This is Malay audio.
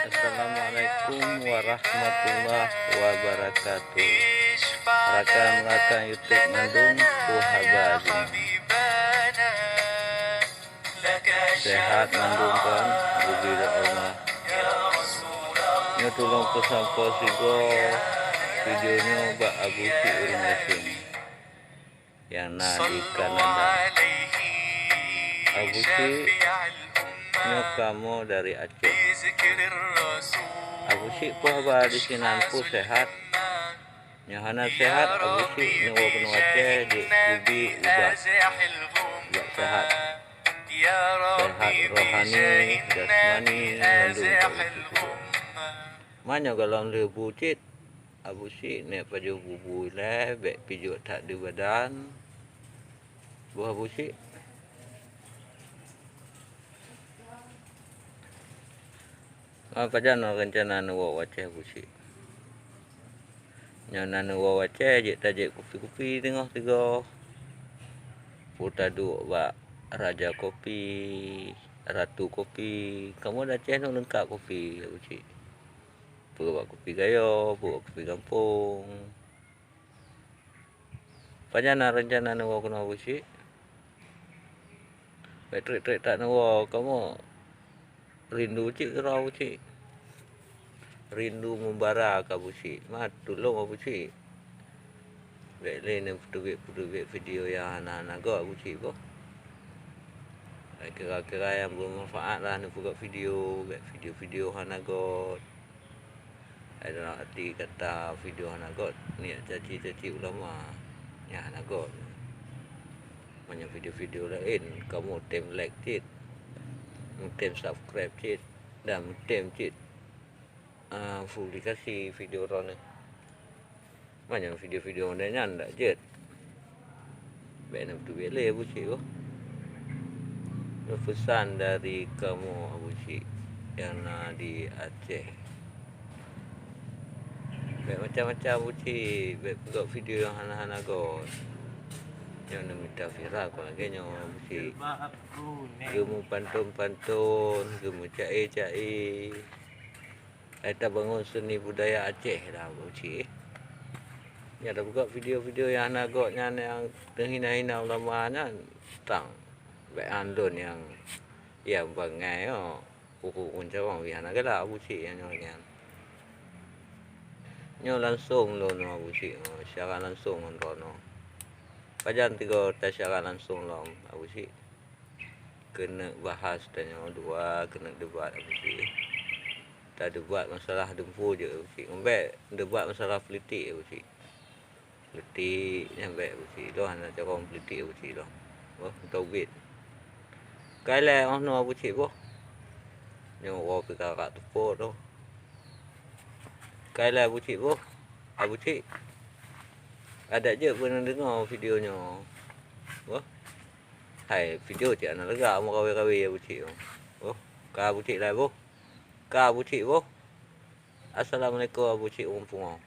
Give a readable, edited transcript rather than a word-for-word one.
Assalamualaikum warahmatullahi wabarakatuh. Rakan-rakan YouTube Mandung Puhabadi. Sehat Mandung kan, bila Allah. Nya tolong kesampa sigo videonya Mbak Abu Si Urmasin yang di Kanada. Abu Si nya kamu dari Aceh. Abu Si Puhabadi sinanku sehat. Nyahana sehat Abu Si nyawa penuh Aceh di Kubi Ubah sehat. Sehat rohani, jasmani, mandung. Mana kalau lebu cit Abu Si ne paju bubu le bek pijuk tak di badan. Buah Abu Si. Apa jana rencana nuwa Aceh Abu Si. Nyana nuwa Aceh je tajik kopi-kopi tengah tiga. Puta duk bak Raja Kopi, Ratu Kopi. Kamu dah Aceh nak lengkap kopi Abu Si. Buat kopi gayo, buat kopi kampung. Pajana rencana nuwa kena Abu Si. Trik-trik tak nuwa kamu rindu cik ke Abu Si. Rindu membara ke Abu Si. Mat tolong Abu Si. Baik lain duit video yang anak-anak go Abu Si boh. Kira-kira yang bermanfaat lah nak buat video, video anak go. Ada nak arti kata video anak god ni caci ulama ya anak god banyak video-video lain kamu tem like cit tem subscribe cit dan tem cit publikasi video rona banyak video-video lainnya ndak jet benar tu bele Abu Si oh pesan dari kamu Abu Si yang di Aceh. Macam-macam Abu Si, buat video yang anak-anak god. Yang nak minta viral kau lagi nyo Abu Si. Gemu pantun-pantun, gemu cai-cai. Kita bangun seni budaya Aceh dah Abu Si. Ya dah buat video-video yang anak godnya yang terhina-hina ulamanya tang. Baik andun yang bangai oh. Pukul cawang wi anak gala Abu Si yang nyonya. Nyo langsung lo no Abu Si, secara langsung no. Pajan tiga tak secara langsung lo Abu Si. Kena bahas tanya dua, kena debat Abu Si. Tak debat masalah dempu je Abu Si. Ambek debat masalah politik Abu Si. Politik sampai Abu Si. Doh nak cakap politik Abu Si doh. Oh, tauhid. Kailah ono Abu Si boh. Nyo wa perkara tepuk doh. Kailah Abu Si boh. Abu Si. Ada je pernah dengar videonya. Boh. Hai, video cik anak lega mau kawe-kawe Abu Si. Boh. Ka Abu Si lah boh. Ka Abu Si boh. Assalamualaikum Abu Si umpung.